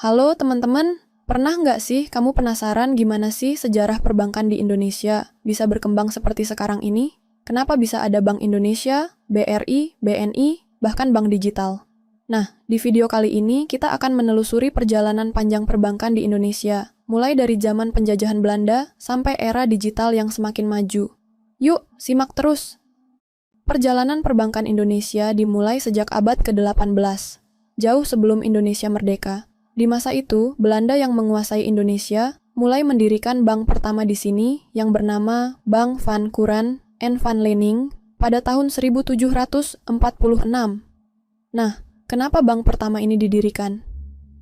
Halo teman-teman, pernah nggak sih kamu penasaran gimana sih sejarah perbankan di Indonesia bisa berkembang seperti sekarang ini? Kenapa bisa ada Bank Indonesia, BRI, BNI, bahkan bank digital? Nah, di video kali ini kita akan menelusuri perjalanan panjang perbankan di Indonesia, mulai dari zaman penjajahan Belanda sampai era digital yang semakin maju. Yuk, simak terus! Perjalanan perbankan Indonesia dimulai sejak abad ke-18, jauh sebelum Indonesia merdeka. Di masa itu, Belanda yang menguasai Indonesia mulai mendirikan bank pertama di sini yang bernama Bank van Quran en van Lening pada tahun 1746. Nah, kenapa bank pertama ini didirikan?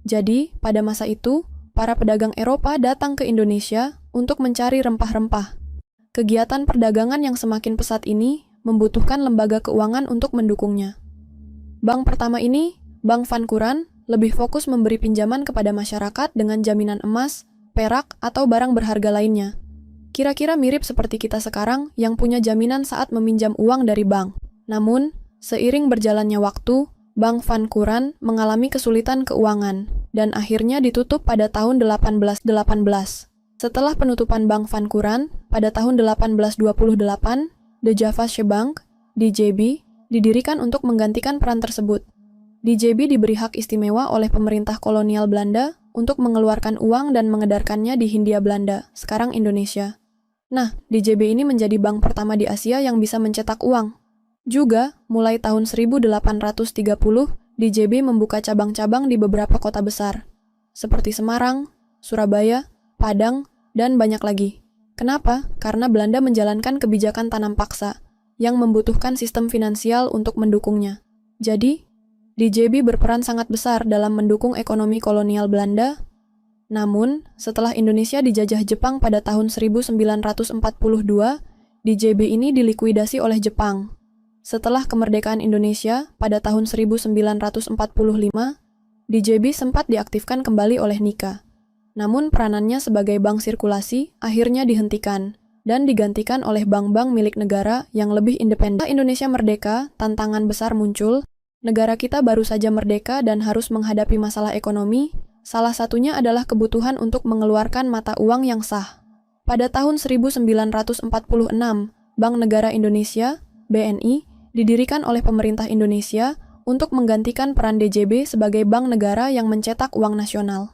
Jadi, pada masa itu, para pedagang Eropa datang ke Indonesia untuk mencari rempah-rempah. Kegiatan perdagangan yang semakin pesat ini membutuhkan lembaga keuangan untuk mendukungnya. Bank pertama ini, Bank van Quran, lebih fokus memberi pinjaman kepada masyarakat dengan jaminan emas, perak, atau barang berharga lainnya. Kira-kira mirip seperti kita sekarang yang punya jaminan saat meminjam uang dari bank. Namun, seiring berjalannya waktu, Bank van Quran mengalami kesulitan keuangan dan akhirnya ditutup pada tahun 1818. Setelah penutupan Bank van Quran pada tahun 1828, De Javasche Bank, DJB, didirikan untuk menggantikan peran tersebut. DJB diberi hak istimewa oleh pemerintah kolonial Belanda untuk mengeluarkan uang dan mengedarkannya di Hindia Belanda, sekarang Indonesia. Nah, DJB ini menjadi bank pertama di Asia yang bisa mencetak uang. Juga, mulai tahun 1830, DJB membuka cabang-cabang di beberapa kota besar, seperti Semarang, Surabaya, Padang, dan banyak lagi. Kenapa? Karena Belanda menjalankan kebijakan tanam paksa, yang membutuhkan sistem finansial untuk mendukungnya. Jadi, DJB berperan sangat besar dalam mendukung ekonomi kolonial Belanda. Namun, setelah Indonesia dijajah Jepang pada tahun 1942, DJB ini dilikuidasi oleh Jepang. Setelah kemerdekaan Indonesia pada tahun 1945, DJB sempat diaktifkan kembali oleh Nika. Namun peranannya sebagai bank sirkulasi akhirnya dihentikan dan digantikan oleh bank-bank milik negara yang lebih independen. Indonesia merdeka, tantangan besar muncul. Negara kita baru saja merdeka dan harus menghadapi masalah ekonomi, salah satunya adalah kebutuhan untuk mengeluarkan mata uang yang sah. Pada tahun 1946, Bank Negara Indonesia, BNI, didirikan oleh pemerintah Indonesia untuk menggantikan peran DJB sebagai bank negara yang mencetak uang nasional.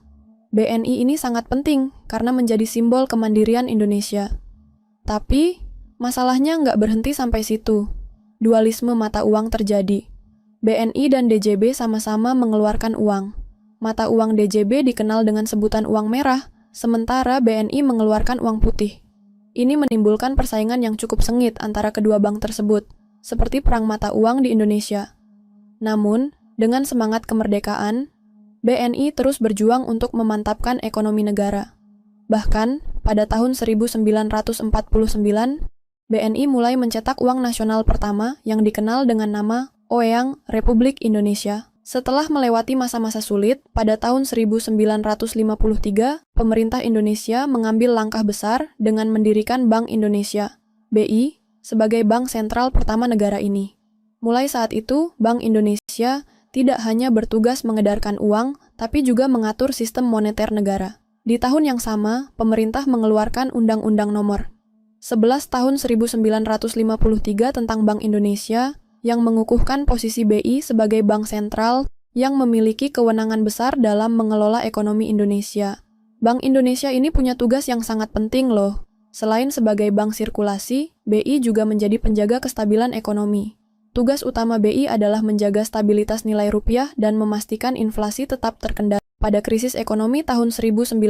BNI ini sangat penting karena menjadi simbol kemandirian Indonesia. Tapi, masalahnya nggak berhenti sampai situ. Dualisme mata uang terjadi. BNI dan DJB sama-sama mengeluarkan uang. Mata uang DJB dikenal dengan sebutan uang merah, sementara BNI mengeluarkan uang putih. Ini menimbulkan persaingan yang cukup sengit antara kedua bank tersebut, seperti perang mata uang di Indonesia. Namun, dengan semangat kemerdekaan, BNI terus berjuang untuk memantapkan ekonomi negara. Bahkan, pada tahun 1949, BNI mulai mencetak uang nasional pertama yang dikenal dengan nama Oeang Republik Indonesia. Setelah melewati masa-masa sulit, pada tahun 1953, pemerintah Indonesia mengambil langkah besar dengan mendirikan Bank Indonesia, BI, sebagai bank sentral pertama negara ini. Mulai saat itu, Bank Indonesia tidak hanya bertugas mengedarkan uang, tapi juga mengatur sistem moneter negara. Di tahun yang sama, pemerintah mengeluarkan Undang-Undang Nomor 11 Tahun 1953 tentang Bank Indonesia, yang mengukuhkan posisi BI sebagai bank sentral yang memiliki kewenangan besar dalam mengelola ekonomi Indonesia. Bank Indonesia ini punya tugas yang sangat penting loh. Selain sebagai bank sirkulasi, BI juga menjadi penjaga kestabilan ekonomi. Tugas utama BI adalah menjaga stabilitas nilai rupiah dan memastikan inflasi tetap terkendali. Pada krisis ekonomi tahun 1997,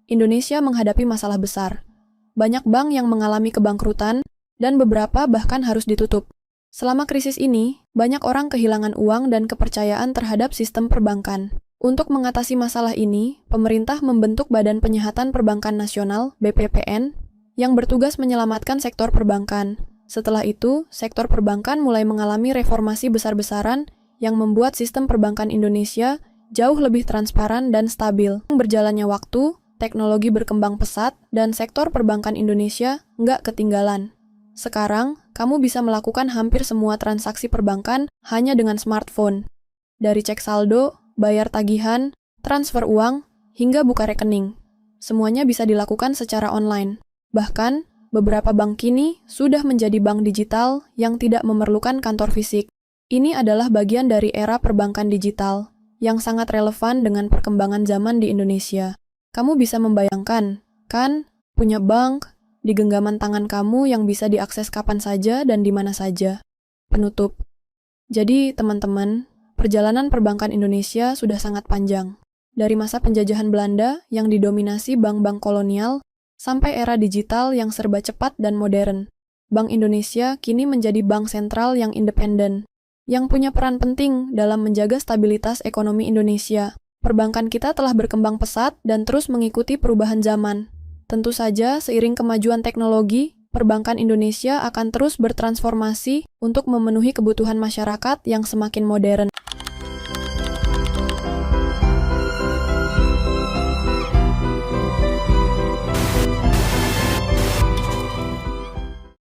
Indonesia menghadapi masalah besar. Banyak bank yang mengalami kebangkrutan, dan beberapa bahkan harus ditutup. Selama krisis ini, banyak orang kehilangan uang dan kepercayaan terhadap sistem perbankan. Untuk mengatasi masalah ini, pemerintah membentuk Badan Penyihatan Perbankan Nasional, BPPN, yang bertugas menyelamatkan sektor perbankan. Setelah itu, sektor perbankan mulai mengalami reformasi besar-besaran yang membuat sistem perbankan Indonesia jauh lebih transparan dan stabil. Berjalannya waktu, teknologi berkembang pesat, dan sektor perbankan Indonesia nggak ketinggalan. Sekarang, kamu bisa melakukan hampir semua transaksi perbankan hanya dengan smartphone. Dari cek saldo, bayar tagihan, transfer uang, hingga buka rekening. Semuanya bisa dilakukan secara online. Bahkan, beberapa bank kini sudah menjadi bank digital yang tidak memerlukan kantor fisik. Ini adalah bagian dari era perbankan digital yang sangat relevan dengan perkembangan zaman di Indonesia. Kamu bisa membayangkan, kan, punya bank di genggaman tangan kamu yang bisa diakses kapan saja dan di mana saja. Penutup. Jadi, teman-teman, perjalanan perbankan Indonesia sudah sangat panjang. Dari masa penjajahan Belanda yang didominasi bank-bank kolonial, sampai era digital yang serba cepat dan modern. Bank Indonesia kini menjadi bank sentral yang independen, yang punya peran penting dalam menjaga stabilitas ekonomi Indonesia. Perbankan kita telah berkembang pesat dan terus mengikuti perubahan zaman. Tentu saja, seiring kemajuan teknologi, perbankan Indonesia akan terus bertransformasi untuk memenuhi kebutuhan masyarakat yang semakin modern.